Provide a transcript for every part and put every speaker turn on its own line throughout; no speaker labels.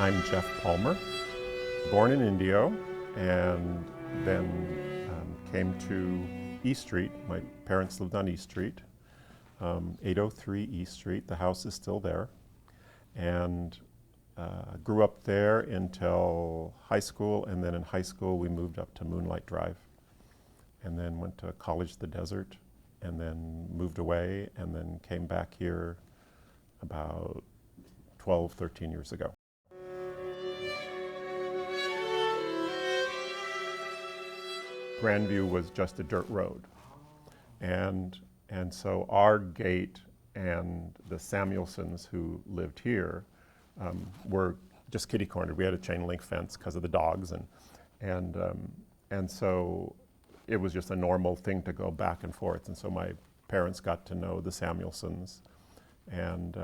I'm Jeff Palmer, born in Indio, and then came to East Street. My parents lived on East Street, 803 East Street. The house is still there, and grew up there until high school, and then in high school we moved up to Moonlight Drive, and then went to college at the Desert, and then moved away, and then came back here about 12, 13 years ago. Grandview was just a dirt road. And so our gate and the Samuelsons who lived here were just kitty cornered. We had a chain link fence because of the dogs, and so it was just a normal thing to go back and forth. And so my parents got to know the Samuelsons, and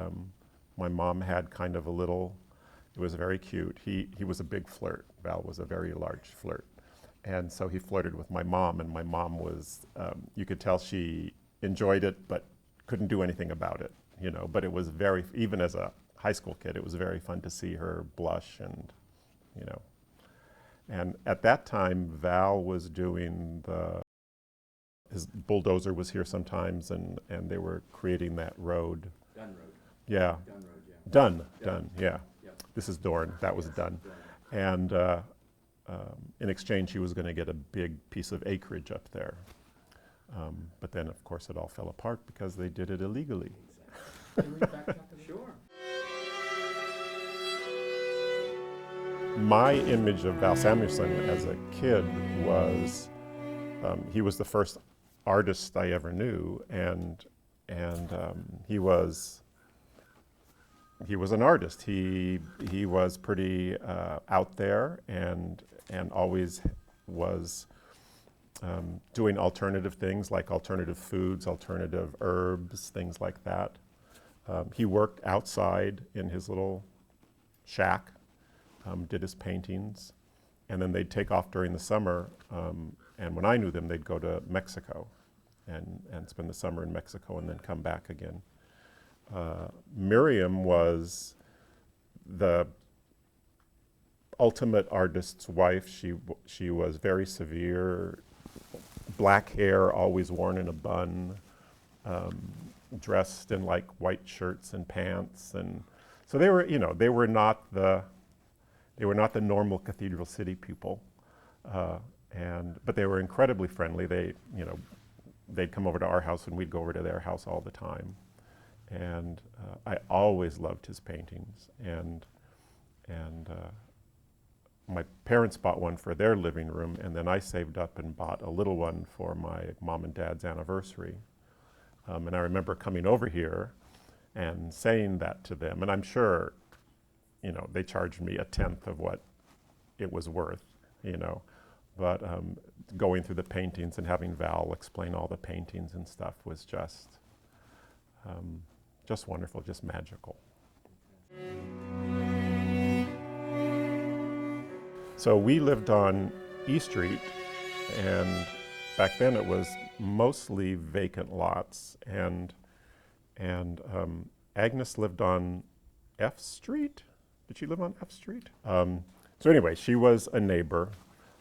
my mom had kind of a little, it was very cute. He was a big flirt. Val was a very large flirt. And so he flirted with my mom, and my mom was, you could tell she enjoyed it, but couldn't do anything about it, you know. But it was very, even as a high school kid, it was very fun to see her blush and, you know. And at that time, Val was doing his bulldozer was here sometimes, and they were creating that road.
Dunn Road.
Yeah.
Dunn Road, yeah.
Dunn, yeah.
Yep.
This is Dorn, that was Dunn. And in exchange, he was going to get a big piece of acreage up there. But then, of course, it all fell apart because they did it illegally.
Sure.
My image of Val Samuelson as a kid was, he was the first artist I ever knew, and he was an artist. He was pretty out there, and always was doing alternative things like alternative foods, alternative herbs, things like that. He worked outside in his little shack, did his paintings, and then they'd take off during the summer. And when I knew them, they'd go to Mexico and spend the summer in Mexico and then come back again. Miriam was the ultimate artist's wife. She was very severe, black hair, always worn in a bun, dressed in like white shirts and pants, and so they were, you know, they were not the normal Cathedral City people, but they were incredibly friendly. They'd come over to our house and we'd go over to their house all the time. And I always loved his paintings, and my parents bought one for their living room, and then I saved up and bought a little one for my mom and dad's anniversary. And I remember coming over here and saying that to them, and I'm sure, you know, they charged me a tenth of what it was worth, you know, but going through the paintings and having Val explain all the paintings and stuff was just wonderful, just magical. So we lived on East Street, and back then it was mostly vacant lots, and Agnes lived on F Street. Did she live on F Street? So anyway, she was a neighbor,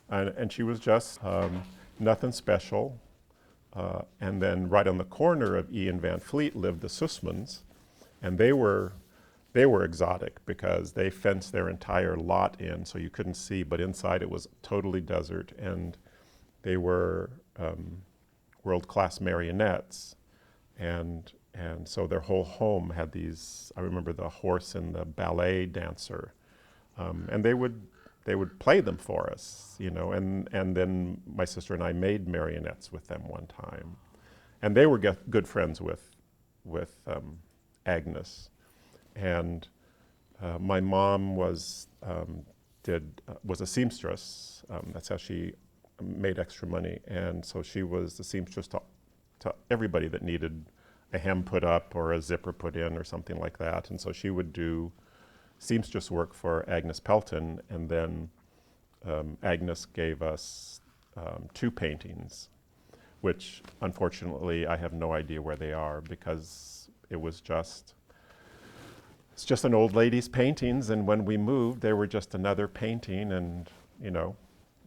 and she was just nothing special. And then right on the corner of E and Van Fleet lived the Sussmans, and they were exotic because they fenced their entire lot in so you couldn't see, but inside it was totally desert, and they were world-class marionettes, and so their whole home had these, I remember the horse and the ballet dancer, and they would play them for us, you know, and then my sister and I made marionettes with them one time. And they were good friends with Agnes. And my mom was a seamstress. That's how she made extra money. And so she was the seamstress to everybody that needed a hem put up or a zipper put in or something like that. And so she would do seamstress work for Agnes Pelton, and then Agnes gave us 2 paintings, which unfortunately I have no idea where they are because it was just it's just an old lady's paintings, and when we moved, they were just another painting, and you know,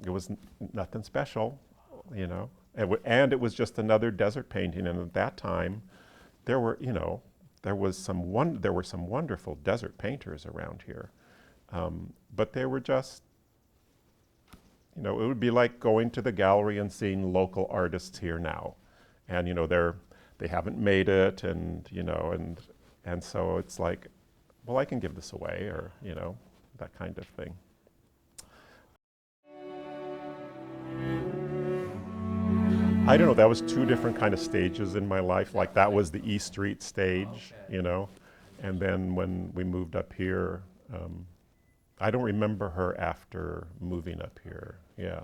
it was nothing special, you know, and it was just another desert painting. And at that time, there were, you know, there were some wonderful desert painters around here, but they were just, you know, it would be like going to the gallery and seeing local artists here now, and you know, they haven't made it, and you know, and so it's like, well, I can give this away, or you know, that kind of thing. I don't know, that was two different kind of stages in my life. Like that was the E Street stage, you know, and then when we moved up here, I don't remember her after moving up here. Yeah.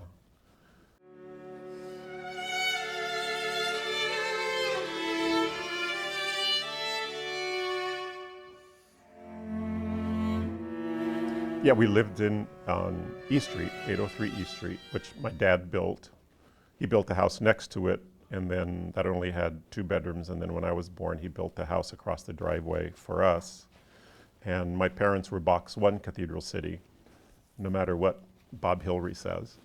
Yeah, we lived on E Street, 803 E Street, which my dad built. He built the house next to it, and then that only had 2 bedrooms. And then when I was born, he built the house across the driveway for us. And my parents were Box 1 Cathedral City, no matter what Bob Hilary says.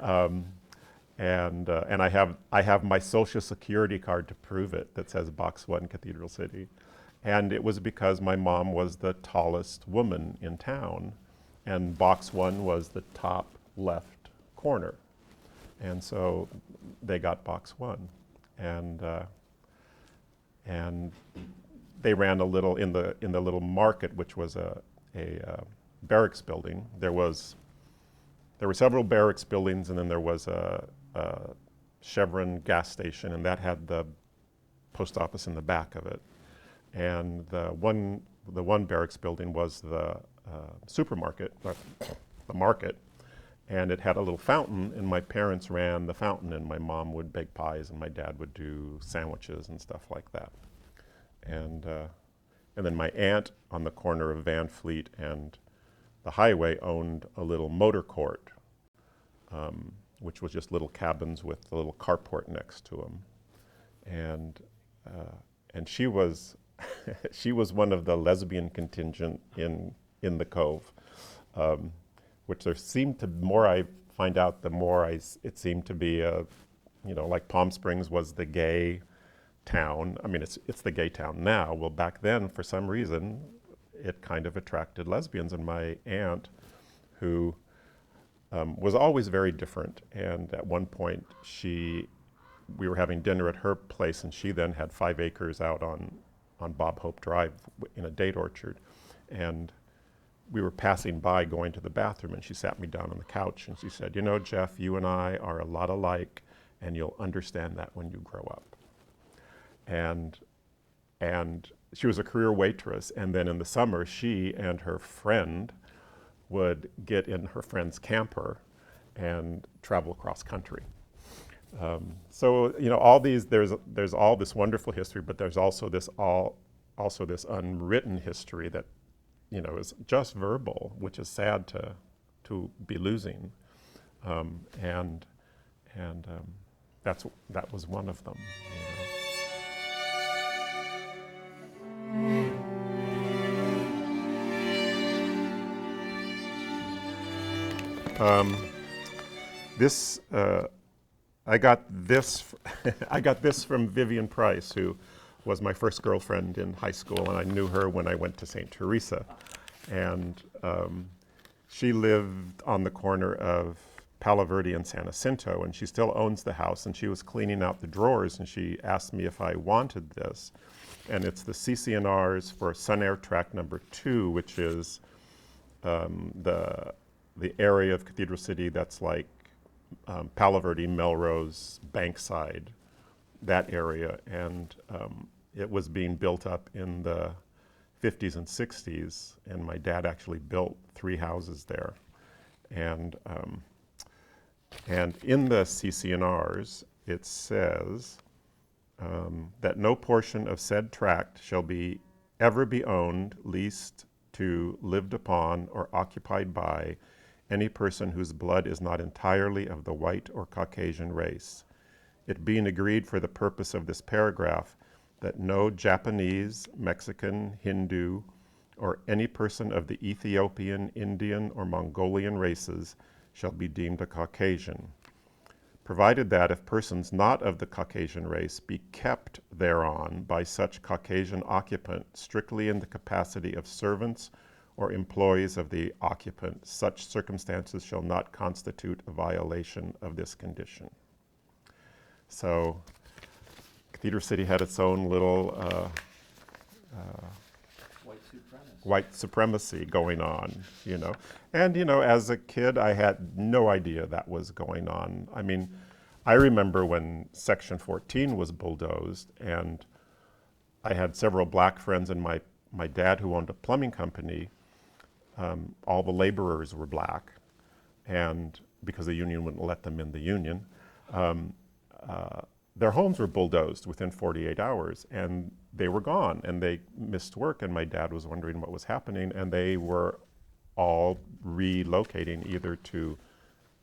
And I have my Social Security card to prove it that says Box 1 Cathedral City. And it was because my mom was the tallest woman in town, and Box 1 was the top left corner. And so they got Box 1. And they ran a little in the little market, which was a barracks building. There were several barracks buildings, and then there was a Chevron gas station, and that had the post office in the back of it. And the one barracks building was the supermarket, the market, and it had a little fountain, and my parents ran the fountain, and my mom would bake pies, and my dad would do sandwiches and stuff like that. And then my aunt on the corner of Van Fleet and the highway owned a little motor court, which was just little cabins with a little carport next to them. And she was she was one of the lesbian contingent in the Cove, which there seemed to, more I find out, the more it seemed to be you know, like Palm Springs was the gay town. I mean, it's the gay town now. Well, back then, for some reason, it kind of attracted lesbians. And my aunt, who was always very different, and at one point we were having dinner at her place, and she then had 5 acres out on Bob Hope Drive in a date orchard. And we were passing by going to the bathroom, and she sat me down on the couch, and she said, you know, Jeff, you and I are a lot alike, and you'll understand that when you grow up. And she was a career waitress, and then in the summer, she and her friend would get in her friend's camper and travel across country. So, you know, all these, there's all this wonderful history, but there's also this unwritten history that, you know, is just verbal, which is sad to be losing. And that was one of them. You know? I got this I got this from Vivian Price, who was my first girlfriend in high school, and I knew her when I went to St. Teresa. And she lived on the corner of Palo Verde and San Jacinto, and she still owns the house, and she was cleaning out the drawers, and she asked me if I wanted this. And it's the CC&Rs for Sun Air Track number 2, which is the area of Cathedral City that's like Palo Verde, Melrose, Bankside, that area. And it was being built up in the 50s and 60s, and my dad actually built 3 houses there. And in the CC&Rs, it says that no portion of said tract shall ever be owned, leased to, lived upon, or occupied by any person whose blood is not entirely of the white or Caucasian race. It being agreed for the purpose of this paragraph that no Japanese, Mexican, Hindu, or any person of the Ethiopian, Indian, or Mongolian races shall be deemed a Caucasian, provided that if persons not of the Caucasian race be kept thereon by such Caucasian occupant strictly in the capacity of servants or employees of the occupant, such circumstances shall not constitute a violation of this condition. So Cathedral City had its own little
White supremacist.
white supremacy going on, you know. And, you know, as a kid, I had no idea that was going on. I mean, I remember when Section 14 was bulldozed, and I had several black friends, and my dad, who owned a plumbing company, all the laborers were black, and because the union wouldn't let them in the union, their homes were bulldozed within 48 hours, and they were gone, and they missed work, and my dad was wondering what was happening, and they were all relocating either to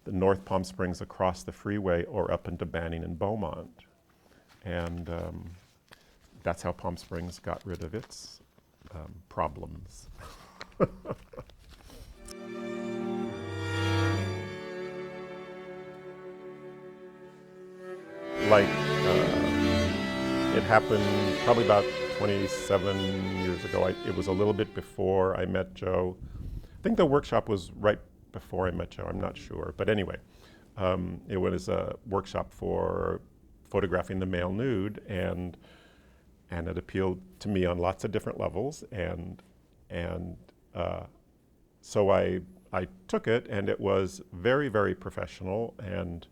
the North Palm Springs across the freeway or up into Banning and Beaumont. And that's how Palm Springs got rid of its problems. Like, it happened probably about 27 years ago. It was a little bit before I met Joe. I think the workshop was right before I met Joe, I'm not sure. But anyway, it was a workshop for photographing the male nude, and it appealed to me on lots of different levels. So I took it, and it was very, very professional, and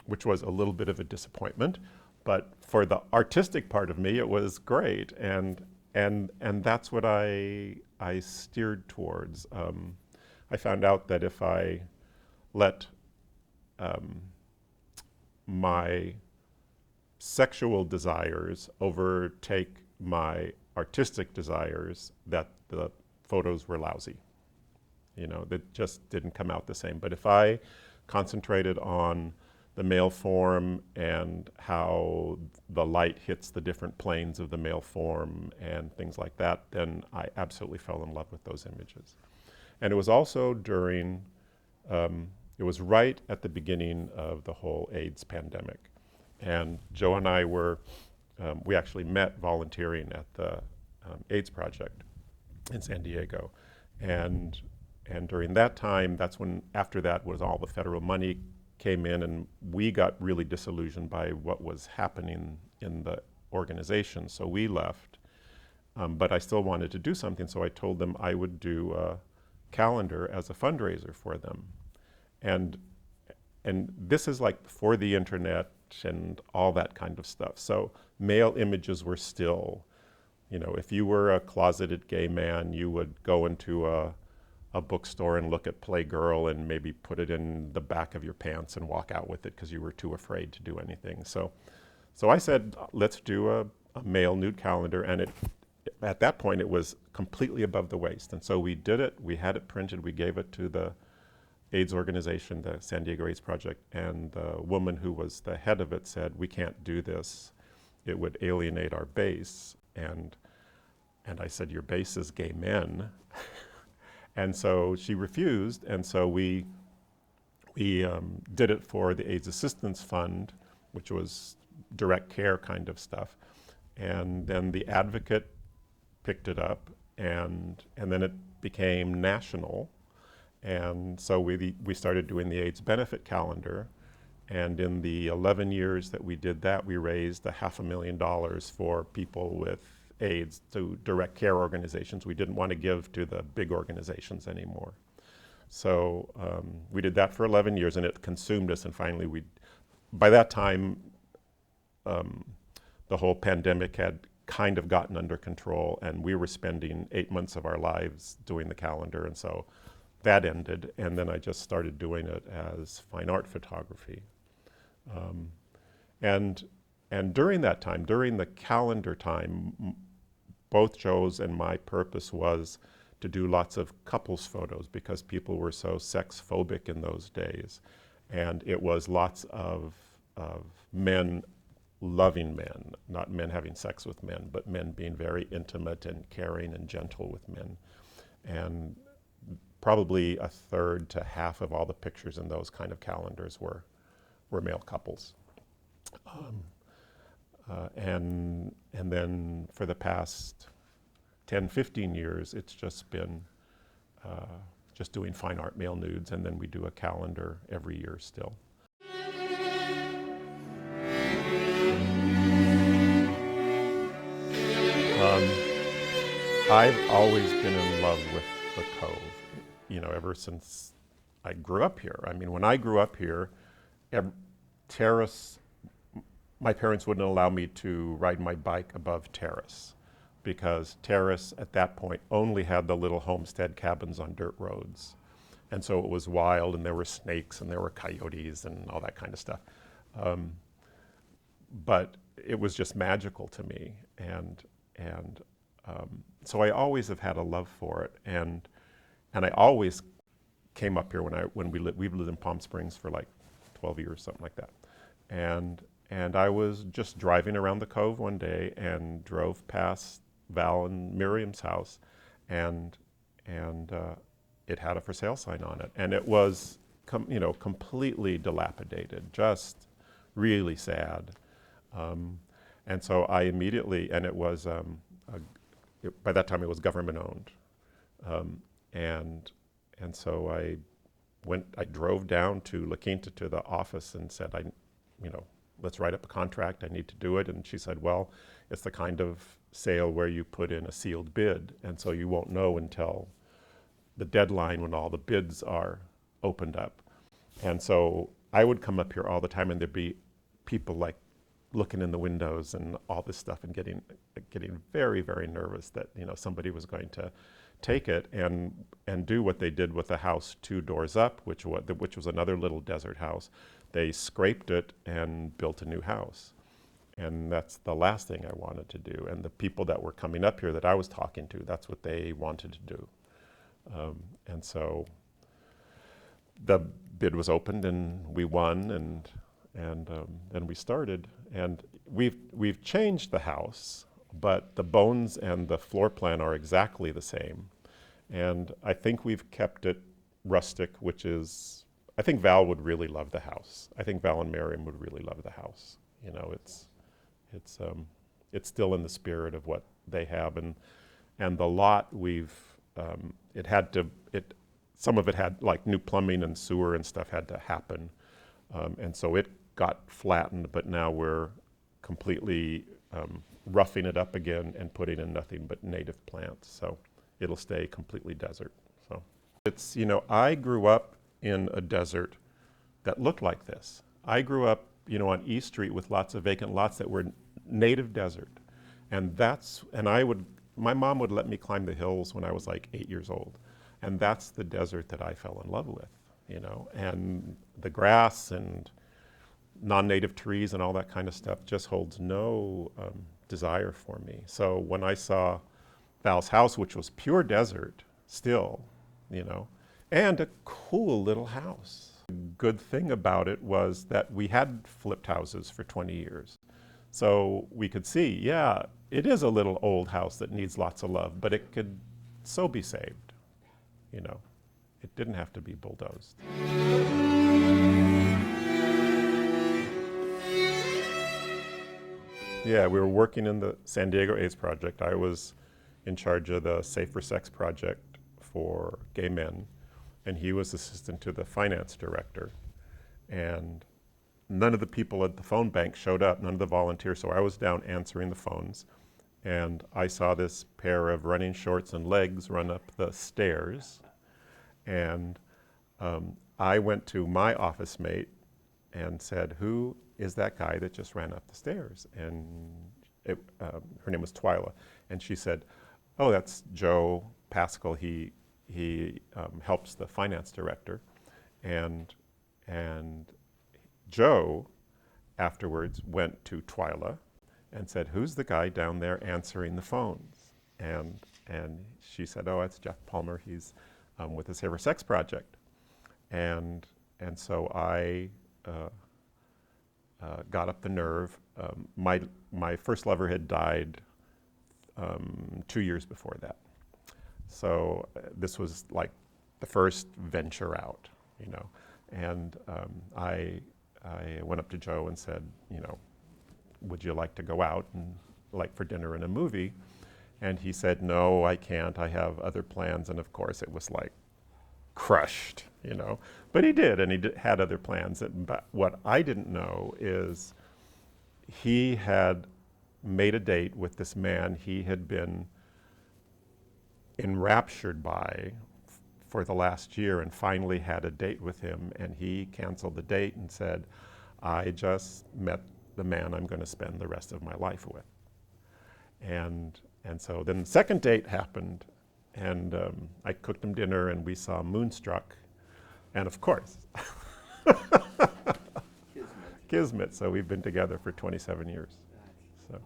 which was a little bit of a disappointment. But for the artistic part of me, it was great, and that's what I steered towards. I found out that if I let my sexual desires overtake my artistic desires, that the photos were lousy. You know, that just didn't come out the same. But if I concentrated on the male form and how the light hits the different planes of the male form and things like that, then I absolutely fell in love with those images. And it was also during, it was right at the beginning of the whole AIDS pandemic. And Joe and I were, we actually met volunteering at the AIDS Project in San Diego. And during that time, that's when, after that, was all the federal money came in, and we got really disillusioned by what was happening in the organization, so we left. But I still wanted to do something, so I told them I would do a calendar as a fundraiser for them. And this is like before the internet and all that kind of stuff. So male images were still, you know, if you were a closeted gay man, you would go into a bookstore and look at Playgirl and maybe put it in the back of your pants and walk out with it because you were too afraid to do anything. So I said, let's do a male nude calendar, and at that point it was completely above the waist. And so we did it, we had it printed, we gave it to the AIDS organization, the San Diego AIDS Project, and the woman who was the head of it said, we can't do this, it would alienate our base. And I said, your base is gay men. And so she refused, and so we did it for the AIDS Assistance Fund, which was direct care kind of stuff. And then the Advocate picked it up, and then it became national. And so we started doing the AIDS benefit calendar. And in the 11 years that we did that, we raised $500,000 for people with AIDS to direct care organizations. We didn't want to give to the big organizations anymore. So we did that for 11 years, and it consumed us. And finally, by that time, the whole pandemic had kind of gotten under control, and we were spending 8 months of our lives doing the calendar. And so that ended, and then I just started doing it as fine art photography. And during that time, during the calendar time, both Joe's and my purpose was to do lots of couples photos because people were so sex phobic in those days. And it was lots of men loving men, not men having sex with men, but men being very intimate and caring and gentle with men. And probably a third to half of all the pictures in those kind of calendars were male couples. And then for the past 10, 15 years, it's just been just doing fine art male nudes, and then we do a calendar every year still. I've always been in love with the Cove, ever since I grew up here. I mean, when I grew up here, terrace, my parents wouldn't allow me to ride my bike above terrace, because terrace at that point only had the little homestead cabins on dirt roads. And so it was wild, and there were snakes and there were coyotes and all that kind of stuff. But it was just magical to me. And so I always have had a love for it. And I always came up here we've lived in Palm Springs for like 12 years, something like that. And I was just driving around the Cove one day and drove past Val and Miriam's house, and it had a for sale sign on it, and it was completely dilapidated, just really sad. And so I immediately, and it was by that time it was government owned, and so I drove down to La Quinta to the office and said, let's write up a contract, I need to do it. And she said, well, it's the kind of sale where you put in a sealed bid, and so you won't know until the deadline when all the bids are opened up. And so I would come up here all the time, and there'd be people like looking in the windows and all this stuff, and getting very, very nervous that somebody was going to take it and do what they did with the house 2 doors up, which was another little desert house. They scraped it and built a new house. And that's the last thing I wanted to do. And the people that were coming up here that I was talking to, that's what they wanted to do. And so the bid was opened, and we won, and then we started. And we've changed the house, but the bones and the floor plan are exactly the same. And I think we've kept it rustic, which is, I think Val would really love the house. I think Val and Miriam would really love the house. It's still in the spirit of what they have, and the lot some of it had like new plumbing and sewer and stuff had to happen, and so it got flattened. But now we're completely roughing it up again and putting in nothing but native plants, so it'll stay completely desert. So it's I grew up in a desert that looked like this. I grew up on East Street with lots of vacant lots that were native desert. And my mom would let me climb the hills when I was like 8 years old. And that's the desert that I fell in love with, and the grass and non-native trees and all that kind of stuff just holds no desire for me. So when I saw Val's house, which was pure desert still, and a cool little house. The good thing about it was that we had flipped houses for 20 years. So we could see, yeah, it is a little old house that needs lots of love, but it could so be saved. It didn't have to be bulldozed. Yeah, we were working in the San Diego AIDS Project. I was in charge of the Safer Sex Project for gay men, and he was assistant to the finance director. And none of the people at the phone bank showed up, none of the volunteers, so I was down answering the phones, and I saw this pair of running shorts and legs run up the stairs, and I went to my office mate and said, who is that guy that just ran up the stairs? And her name was Twyla, and she said, oh, that's Joe Pascal. He helps the finance director. And Joe afterwards went to Twyla and said, who's the guy down there answering the phones? And she said, oh, it's Jeff Palmer. He's with the Safer Sex Project. And so I got up the nerve. My first lover had died 2 years before that. So this was like the first venture out, you know. And I went up to Joe and said, you know, would you like to go out and like for dinner and a movie? And he said, no, I can't. I have other plans. And of course, it was like crushed, you know. But he did, and he had other plans. But what I didn't know is he had made a date with this man he had been enraptured by for the last year, and finally had a date with him, and he canceled the date and said, I just met the man I'm going to spend the rest of my life with. And so then the second date happened, and I cooked him dinner, and we saw Moonstruck, and of course, Kismet. So we've been together for 27 years. So.